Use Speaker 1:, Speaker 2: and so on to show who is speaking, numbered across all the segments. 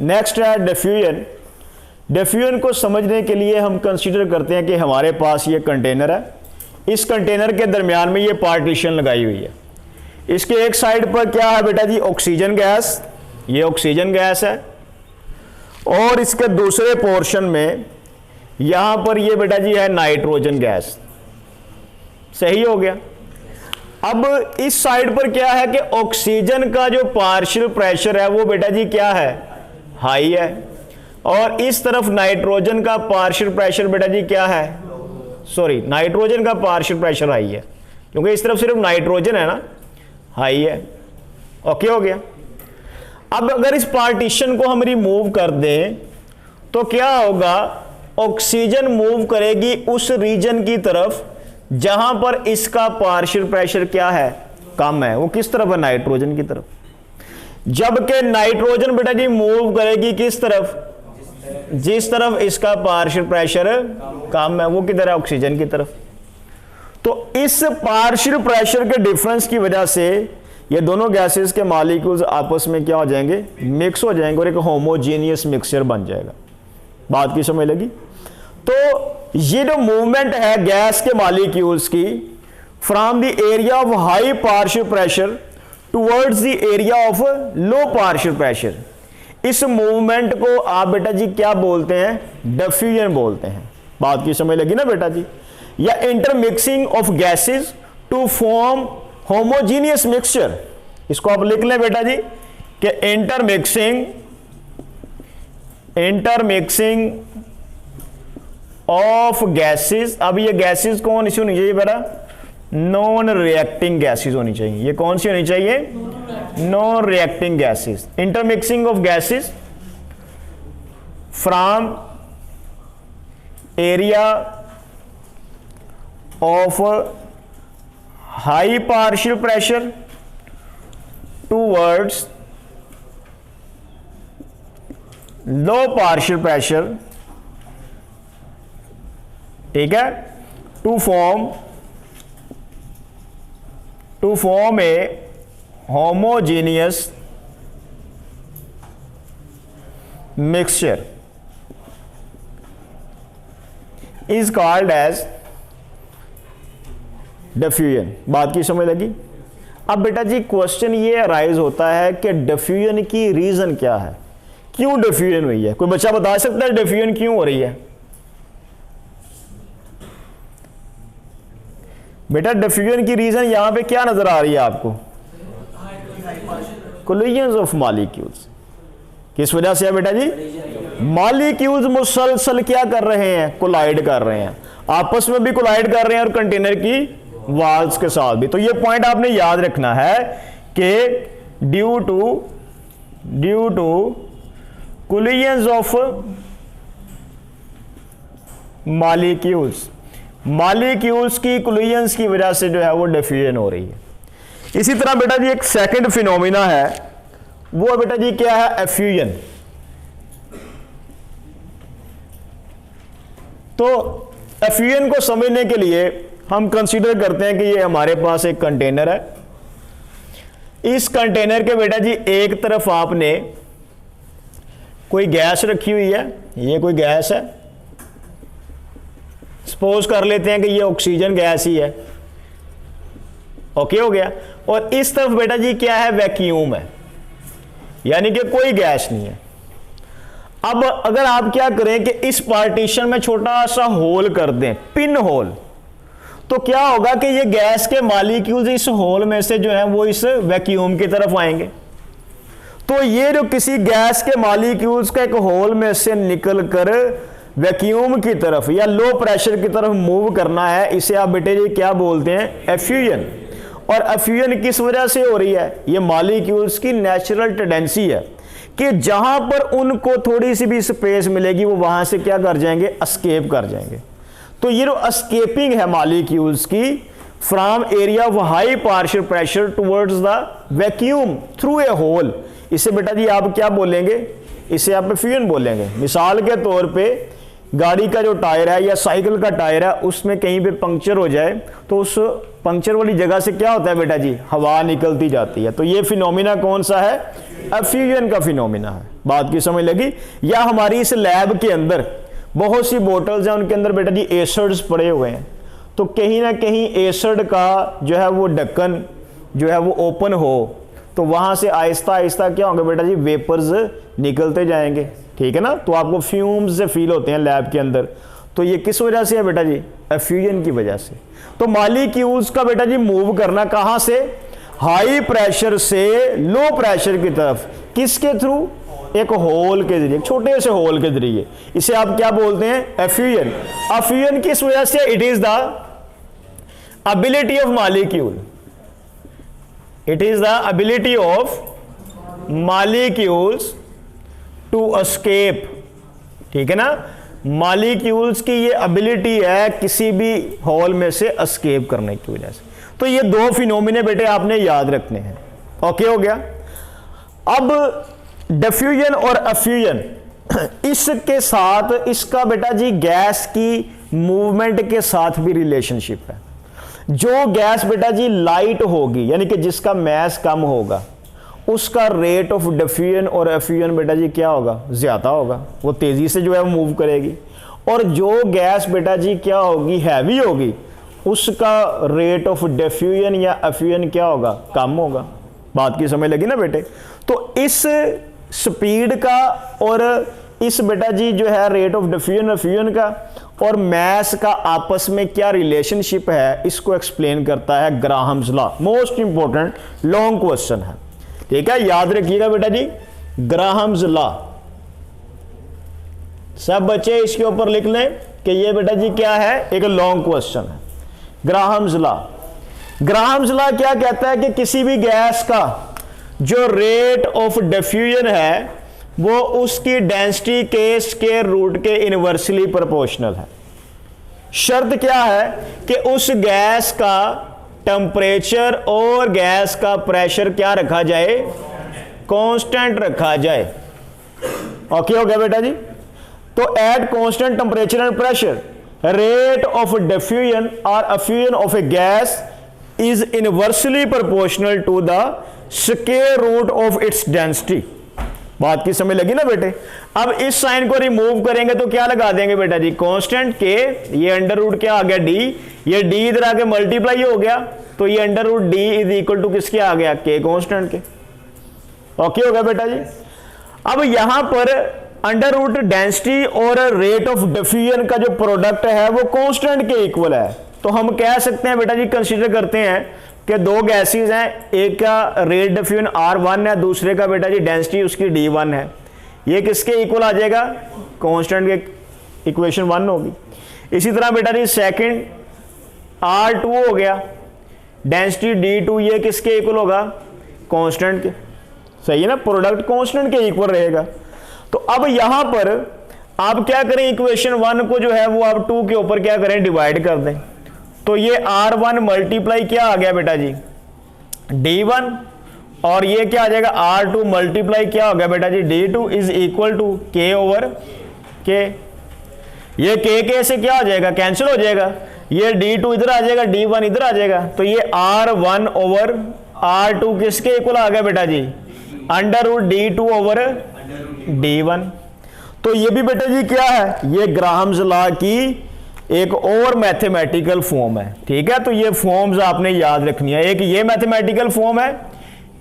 Speaker 1: Next है diffusion. Diffusion को समझने के लिए हम कंसीडर करते हैं कि हमारे पास ये कंटेनर है, इस कंटेनर के दरमियान में ये पार्टीशन लगाई हुई है। इसके एक साइड पर क्या है बेटा जी, ऑक्सीजन गैस, ये ऑक्सीजन गैस है, और इसके दूसरे पोर्शन में यहां पर ये बेटा जी है नाइट्रोजन गैस। सही हो गया। अब इस साइड पर क्या है कि ऑक्सीजन का जो पार्शियल प्रेशर है वो बेटा जी क्या है, हाई है, और इस तरफ नाइट्रोजन का पार्शियल प्रेशर बेटा जी क्या है, सॉरी नाइट्रोजन का पार्शियल प्रेशर हाई है, क्योंकि इस तरफ सिर्फ नाइट्रोजन है ना, हाई है। ओके हो गया। अब अगर इस पार्टीशन को हम रिमूव कर दें तो क्या होगा, ऑक्सीजन मूव करेगी उस रीजन की तरफ जहां पर इसका पार्शियल प्रेशर क्या है, कम है। वो किस तरफ है, नाइट्रोजन की तरफ। जबकि नाइट्रोजन बेटा जी मूव करेगी किस तरफ, जिस तरफ इसका पार्शियल प्रेशर कम है, वो किधर है, ऑक्सीजन की तरफ। तो इस पार्शियल प्रेशर के डिफरेंस की वजह से ये दोनों गैसेस के मॉलिक्यूल्स आपस में क्या हो जाएंगे, मिक्स हो जाएंगे और एक होमोजीनियस मिक्सचर बन जाएगा। बात की समझ लगी। तो ये जो मूवमेंट है गैस के मॉलिक्यूल्स की from the area of high partial pressure towards the area of low partial pressure, इस मूवमेंट को आप बेटा जी क्या बोलते हैं, डिफ्यूजन बोलते हैं। बात की समझ लगी ना बेटा जी। या intermixing of gases to form homogeneous mixture, इसको आप लिख लें बेटा जी कि इंटरमिक्सिंग ऑफ गैसेस। अब ये गैसेस कौन सी होनी चाहिए बेटा, नॉन रिएक्टिंग गैसेस होनी चाहिए। ये कौन सी होनी चाहिए, non reacting gases. Intermixing of gases from area of high partial pressure towards low partial pressure, ठीक है, to form a homogeneous mixture is called as diffusion. बात की समझ लगी। अब बेटा जी क्वेश्चन ये अराइज होता है कि डिफ्यूजन की रीजन क्या है, क्यों डिफ्यूजन हुई है। कोई बच्चा बता सकता है डिफ्यूजन क्यों हो रही है। बेटा डिफ्यूजन की रीजन यहां पे क्या नजर आ रही है आपको, कोलिजन्स ऑफ मॉलिक्यूल्स। किस वजह से है बेटा जी, मॉलिक्यूल्स मुसलसल क्या कर रहे हैं, कोलाइड कर रहे हैं, आपस में भी कोलाइड कर रहे हैं और कंटेनर की वॉल्स के साथ भी। तो ये पॉइंट आपने याद रखना है कि due to collisions of molecules की कोलिजन्स की वजह से जो है वो डिफ्यूजन हो रही है। इसी तरह बेटा जी एक सेकंड फिनोमिना है, वो बेटा जी क्या है, एफ्यूजन। तो एफ्यूजन को समझने के लिए हम कंसीडर करते हैं कि ये हमारे पास एक कंटेनर है। इस कंटेनर के बेटा जी एक तरफ आपने कोई गैस रखी हुई है, ये कोई गैस है, सपोज कर लेते हैं कि ये ऑक्सीजन गैस ही है। ओके हो गया। और इस तरफ बेटा जी क्या है, वैक्यूम है, यानी कि कोई गैस नहीं है। अब अगर आप क्या करें कि इस पार्टीशन में छोटा सा होल कर दें, पिन होल, तो क्या होगा कि ये गैस के मॉलिक्यूल्स इस होल में से जो है वो इस वैक्यूम की तरफ आएंगे। तो ये जो किसी गैस के मॉलिक्यूल्स का एक होल में से निकलकर वैक्यूम की तरफ या लो प्रेशर की तरफ मूव करना है, इसे आप बेटे जी क्या बोलते हैं, एफ्यूजन। और एफ्यूजन किस वजह से हो रही है, ये मॉलिक्यूल्स की नेचुरल टेंडेंसी है कि जहां पर उनको थोड़ी सी भी स्पेस मिलेगी वो वहां से क्या कर जाएंगे, एस्केप कर जाएंगे। तो ये जो एस्केपिंग है मॉलिक्यूल्स की from area of high partial pressure towards the vacuum through a hole, इसे बेटा जी आप क्या बोलेंगे, इसे आप एफ्यूजन बोलेंगे। मिसाल के तौर पे गाड़ी का जो टायर है या साइकिल का टायर है, उसमें कहीं पे पंक्चर हो जाए तो उस पंक्चर वाली जगह से क्या होता है बेटा जी, हवा निकलती जाती है। तो ये फिनोमिना कौन सा है, एफ्यूजन का फिनोमिना है। बात की समझ लगी? या हमारी इस लैब के अंदर बहुत सी बोतल्स हैं, उनके अंदर बेटा जी एसिड्स पड़े हुए हैं, तो कहीं ना कहीं एसिड का जो है वो ढक्कन जो है वो ओपन हो तो वहाँ से आहिस्ता आहिस्ता क्या होंगे बेटा जी, वेपर्स निकलते जाएंगे, ठीक है ना। तो आपको फ्यूम्स से फील होते हैं लैब के अंदर। तो ये किस वजह से है बेटा जी? एफ्यूजन की वजह से। तो मॉलिक्यूल्स का बेटा जी मूव करना कहाँ से? हाई प्रेशर से लो प्रेशर की तरफ। किसके थ्रू? एक होल के जरिए, छोटे से होल के जरिए। इसे आप क्या बोलते हैं? एफ्यूजन। एफ्यूजन किस वजह से? It is the ability of molecule, it is the ability of molecules to escape, ठीक है ना। मॉलिक्यूल्स की ये एबिलिटी है किसी भी होल में से एस्केप करने की वजह से। तो ये दो फिनोमिने बेटे आपने याद रखने हैं। ओके हो गया। अब डिफ्यूजन और एफ्यूजन, इसके साथ इसका बेटा जी गैस की मूवमेंट के साथ भी रिलेशनशिप है। जो गैस बेटा जी लाइट होगी, यानी कि जिसका मैस कम होगा, उसका रेट ऑफ डिफ्यूजन और एफ्यूजन बेटा जी क्या होगा? ज्यादा होगा, वो तेजी से जो है मूव करेगी। और जो गैस बेटा जी क्या होगी? हैवी होगी, उसका रेट ऑफ डिफ्यूजन या एफ्यूजन क्या होगा? कम होगा। बात की समझ लगी ना बेटे? तो इस स्पीड का और इस बेटा जी जो है रेट ऑफ डिफ्यूजन एफ्यूजन का और मैस का आपस में क्या रिलेशनशिप है, इसको एक्सप्लेन करता है Graham's law. Most important long question है, ठीक है, याद रखिएगा बेटा जी, ग्राहम्स लॉ। सब बच्चे इसके ऊपर लिख लें कि ये बेटा जी क्या है? एक लॉन्ग क्वेश्चन है। ग्राहम्स लॉ, ग्राहम्स लॉ क्या कहता है कि किसी भी गैस का जो रेट ऑफ डिफ्यूजन है वो उसकी डेंसिटी के स्क्वायर रूट के इनवर्सली प्रोपोर्शनल है। शर्त क्या है कि उस गैस का टेम्परेचर और गैस का प्रेशर क्या रखा जाए? कांस्टेंट रखा जाए। ओके हो गया बेटा जी? तो at constant temperature and pressure rate of diffusion और effusion of a gas is inversely proportional to the square root of its density. बात की समझ लगी ना बेटे? अब इस साइन को रिमूव करेंगे तो क्या लगा देंगे बेटा जी? कांस्टेंट के, ये अंडर रूट क्या आ गया? डी, ये डी इधर आके मल्टीप्लाई हो गया, तो ये under root D is equal to किसके आ गया? के कांस्टेंट के। ओके हो गया बेटा जी? अब यहां पर अंडर रूट डेंसिटी और रेट ऑफ डिफ्यूजन का जो प्रोडक्ट है वो कांस्टेंट के इक्वल है। तो हम कह सकते हैं बेटा जी, कंसीडर करते हैं कि दो गैसेस हैं, एक का रेट डिफ्यूजन R1 है, दूसरे का बेटा जी डेंसिटी उसकी D1 है। ये किसके इक्वल आ जाएगा? कांस्टेंट के, इक्वेशन 1 होगी। इसी तरह बेटा जी सेकंड R2 हो गया, डेंसिटी D2, ये किसके इक्वल होगा? कांस्टेंट के। सही है ना, प्रोडक्ट कांस्टेंट के इक्वल रहेगा। तो अब यहां पर आप क्या करें, इक्वेशन 1 को जो है वो आप 2 के ऊपर क्या करें? डिवाइड कर दें। तो ये R1 मल्टीप्लाई क्या आ गया बेटा जी? D1, और ये क्या आ जाएगा? R2 मल्टीप्लाई क्या हो गया बेटा जी? D2 is equal to K over K। ये K से क्या हो जाएगा? कैंसिल हो जाएगा। ये D2 इधर आ जाएगा, D1 इधर आ जाएगा, तो ये R1 ओवर R2 किसके इक्वल आ गया बेटा जी? Under root D2 over D1। तो ये भी बेटा जी क्या है? ये ग्राहम्स लॉ की एक और मैथमेटिकल फॉर्म है, ठीक है। तो ये फॉर्म्स आपने याद रखनी है। एक ये मैथमेटिकल फॉर्म है,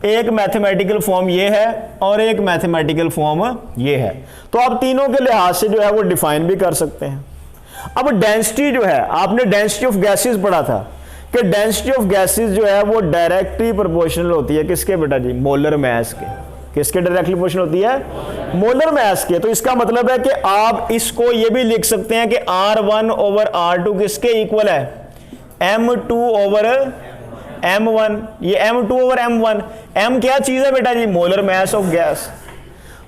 Speaker 1: एक मैथमेटिकल फॉर्म ये है, और एक मैथमेटिकल फॉर्म ये है। तो आप तीनों के लिहाज से जो है वो डिफाइन भी कर सकते हैं। अब डेंसिटी जो है, आपने डेंसिटी ऑफ गैसेस पढ़ा था कि डेंसिटी ऑफ गैसेस जो है वो डायरेक्टली प्रोपोर्शनल होती है किसके बेटा जी? मोलर मास के। किसके डायरेक्टली प्रोपोर्शनल होती है? मोलर मास के। तो इसका मतलब है कि आप इसको ये भी लिख सकते हैं कि R1 ओवर R2 किसके इक्वल है? M2 over M1। ये M2 ओवर M1, M क्या चीज है बेटा जी? Molar mass of gas.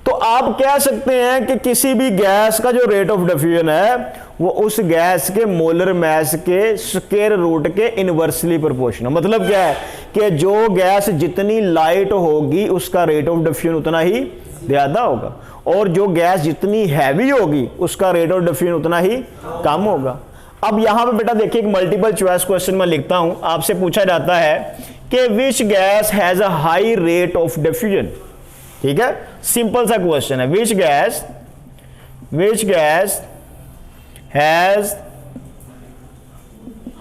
Speaker 1: तो आप कह सकते हैं कि किसी भी गैस का जो रेट ऑफ डिफ्यूजन है वो उस गैस के मोलर मास के स्क्वायर रूट के इनवर्सली प्रोपोर्शनल। मतलब क्या है कि जो गैस जितनी लाइट होगी उसका रेट ऑफ डिफ्यूजन उतना ही ज्यादा होगा, और जो गैस जितनी हैवी होगी उसका रेट ऑफ डिफ्यूजन उतना ही कम होगा। अब यहां पे बेटा देखिए, एक मल्टीपल चॉइस क्वेश्चन में लिखता हूं, आपसे पूछा जाता है कि which gas has a high rate of diffusion. ठीक है, सिंपल सा क्वेश्चन है। Which gas has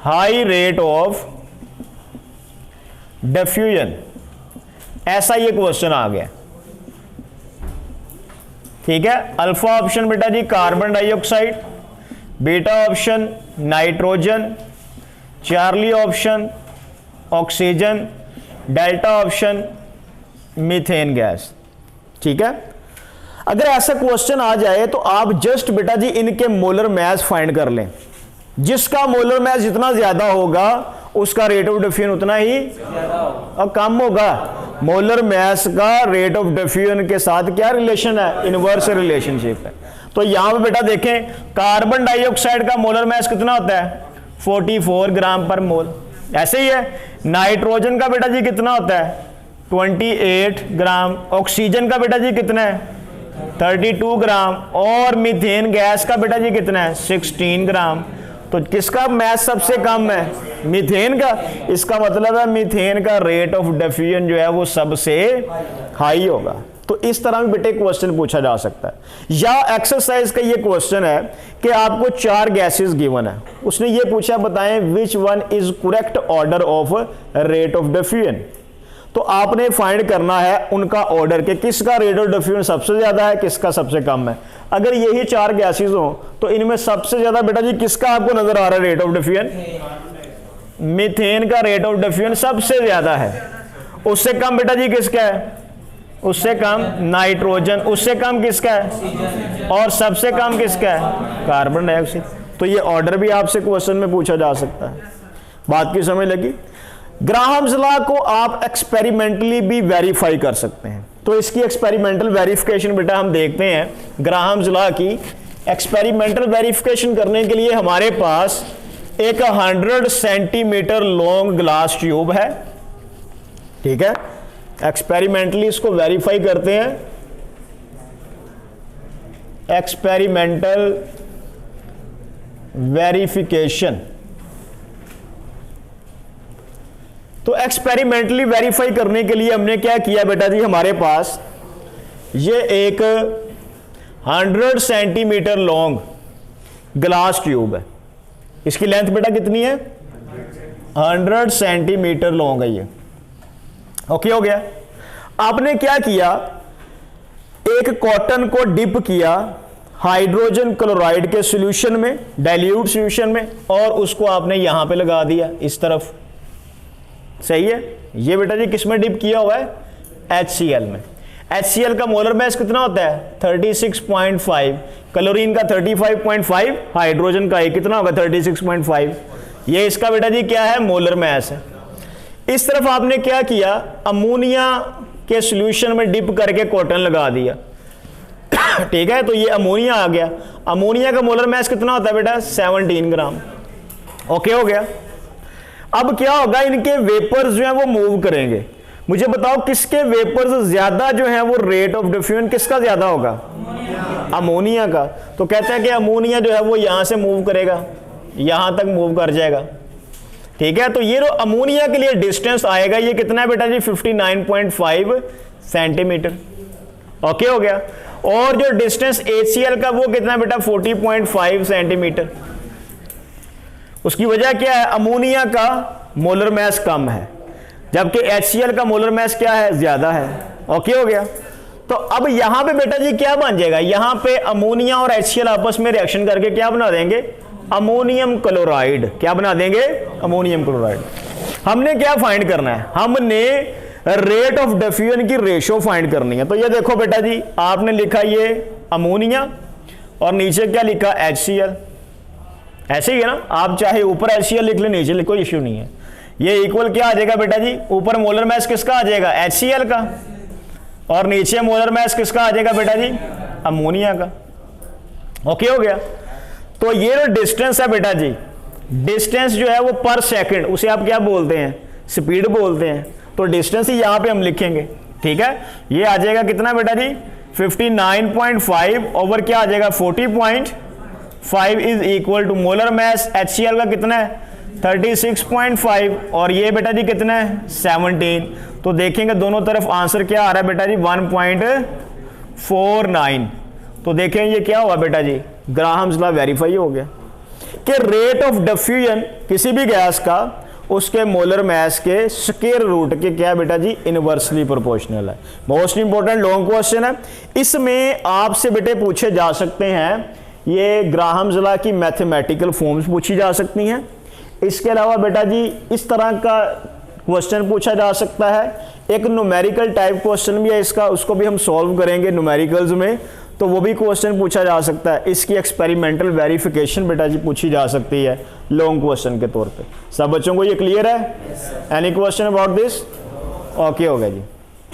Speaker 1: high rate of diffusion, ऐसा ये क्वेश्चन आ गया। ठीक है, अल्फा ऑप्शन बेटा जी carbon dioxide, beta option nitrogen, charlie option oxygen, delta option methane gas. ठीक है, अगर ऐसा क्वेश्चन आ जाए तो आप जस्ट बेटा जी इनके मोलर मास फाइंड कर लें। जिसका मोलर मास जितना ज्यादा होगा उसका रेट ऑफ डिफ्यूजन उतना ही और कम होगा। मोलर मास का रेट ऑफ डिफ्यूजन के साथ क्या रिलेशन है? इनवर्स रिलेशनशिप है। तो यहां पे बेटा देखें, कार्बन डाइऑक्साइड का मोलर मास कितना होता है? 44 ग्राम पर मोल। ऐसे ही है, नाइट्रोजन का बेटा जी कितना होता है? 28 ग्राम। ऑक्सीजन का बेटा जी कितना है? 32 ग्राम। और मीथेन गैस का बेटा जी कितना है? 16 ग्राम। तो किसका मास सबसे कम है? मीथेन का। इसका मतलब है मीथेन का रेट ऑफ डिफ्यूजन जो है वो सबसे हाई होगा। तो इस तरह में बेटे क्वेश्चन पूछा जा सकता है। या एक्सरसाइज का ये क्वेश्चन है कि आपको 4 गैसेस गिवन है, उसने ये पूछा बताएं which one is correct order of rate of diffusion. तो आपने फाइंड करना है उनका ऑर्डर के किसका रेट ऑफ डिफ्यूजन सबसे ज्यादा है, किसका सबसे कम है। अगर यही 4 गैसेस हो तो इनमें सबसे ज्यादा बेटा जी किसका आपको नजर आ रहा है रेट ऑफ डिफ्यूजन? मीथेन का रेट ऑफ डिफ्यूजन सबसे ज्यादा है। उससे कम बेटा जी किसका है? उससे कम नाइट्रोजन। उससे कम किसका है? और सबसे कम किसका है? Carbon dioxide. तो ये ऑर्डर भी आपसे क्वेश्चन में पूछा जा सकता है। बात की समझ लगी? ग्राहम्स लॉ को आप एक्सपेरिमेंटली भी वेरीफाई कर सकते हैं। तो इसकी एक्सपेरिमेंटल वेरिफिकेशन बेटा हम देखते हैं। ग्राहम्स लॉ की एक्सपेरिमेंटल वेरिफिकेशन करने के लिए हमारे पास एक 100 सेंटीमीटर लॉन्ग ग्लास ट्यूब है। ठीक है, एक्सपेरिमेंटली इसको वेरीफाई करते हैं। Experimental verification. तो एक्सपेरिमेंटली वेरीफाई करने के लिए हमने क्या किया बेटा जी, हमारे पास ये एक 100 सेंटीमीटर लॉन्ग ग्लास ट्यूब है। इसकी लेंथ बेटा कितनी है? 100 सेंटीमीटर लॉन्ग है ये। ओके हो गया। आपने क्या किया, एक कॉटन को डिप किया हाइड्रोजन क्लोराइड के सॉल्यूशन में, डाइल्यूट सॉल्यूशन में, और उसको आपने यहां पे लगा दिया इस तरफ। सही है। ये बेटा जी किस में डिप किया हुआ है? HCl में। HCl का मोलर मास कितना होता है? 36.5। क्लोरीन का 35.5, हाइड्रोजन का कितना होगा? 36.5। ये इसका बेटा जी क्या है? मोलर मास है। इस तरफ आपने क्या किया, अमोनिया के सॉल्यूशन में डिप करके कॉटन लगा दिया। ठीक है, तो ये अमोनिया आ गया। अमोनिया का मोलर मास कितना होता है बेटा? 17 ग्राम। ओके हो गया। अब क्या होगा, इनके वेपर्स जो है वो मूव करेंगे। मुझे बताओ किसके वेपर्स ज्यादा जो है वो रेट ऑफ डिफ्यूजन किसका ज्यादा होगा? अमोनिया का। तो कहते हैं कि अमोनिया जो है वो यहां से मूव करेगा, यहां तक मूव कर जाएगा। ठीक है, तो ये जो अमोनिया के लिए डिस्टेंस आएगा ये कितना है बेटा जी? 59.5 सेंटीमीटर। ओके हो गया। और जो डिस्टेंस HCl का वो कितना है बेटा? 40.5 सेंटीमीटर। उसकी वजह क्या है? अमोनिया का मोलर मास कम है, जबकि HCl का मोलर मास क्या है? ज्यादा है। ओके हो गया। तो अब यहां पे बेटा जी क्या बन जाएगा? यहां पे अमोनिया और HCl आपस में रिएक्शन करके क्या बना देंगे? Ammonium chloride. क्या बना देंगे? Ammonium chloride. हमने क्या फाइंड करना है? हमने रेट ऑफ डिफ्यूजन की रेशो फाइंड करनी है। तो ये देखो बेटा जी, आपने लिखा ये अमोनिया और नीचे क्या लिखा? HCl। ऐसे ही है ना, आप चाहे ऊपर HCl लिख ले, नीचे लिखो, कोई इश्यू नहीं है। ये इक्वल क्या आ जाएगा बेटा जी? ऊपर मोलर मास किसका आ जाएगा? HCl का। और नीचे मोलर मास किसका आ जाएगा बेटा जी? अमोनिया का। ओके हो गया। तो ये जो डिस्टेंस है बेटा जी, डिस्टेंस जो है वो पर सेकंड, उसे आप क्या बोलते हैं? स्पीड बोलते हैं। तो डिस्टेंस ही यहां पे हम लिखेंगे। ठीक है, ये आ जाएगा कितना बेटा जी? 59.5 ओवर क्या आ जाएगा? 40.5 is equal to molar mass HCl का कितना है? 36.5 और ये बेटा जी कितना है 17। तो देखेंगे दोनों तरफ आंसर क्या आ रहा है बेटा जी 1.49। तो देखें ये क्या हुआ बेटा जी, ग्राहम्स लॉ वेरीफाई हो गया कि रेट ऑफ डिफ्यूजन किसी भी गैस का उसके मोलर मास के स्क्वायर रूट के क्या बेटा जी इनवर्सली प्रोपोर्शनल है। मोस्ट इंपॉर्टेंट लॉन्ग क्वेश्चन है। इसमें आपसे बेटे पूछे जा सकते हैं, ये ग्राहम्स लॉ की मैथमेटिकल फॉर्म्स पूछी जा सकती हैं। इसके अलावा बेटा जी इस तरह का क्वेश्चन पूछा जा सकता है। एक न्यूमेरिकल टाइप क्वेश्चन भी है इसका, उसको भी हम सॉल्व करेंगे न्यूमेरिकल्स में, तो वो भी क्वेश्चन पूछा जा सकता है। इसकी एक्सपेरिमेंटल वेरिफिकेशन बेटा जी पूछी जा सकती है लॉन्ग क्वेश्चन के तौर पे। सब बच्चों को ये क्लियर है? Any question about this? Okay हो गया जी।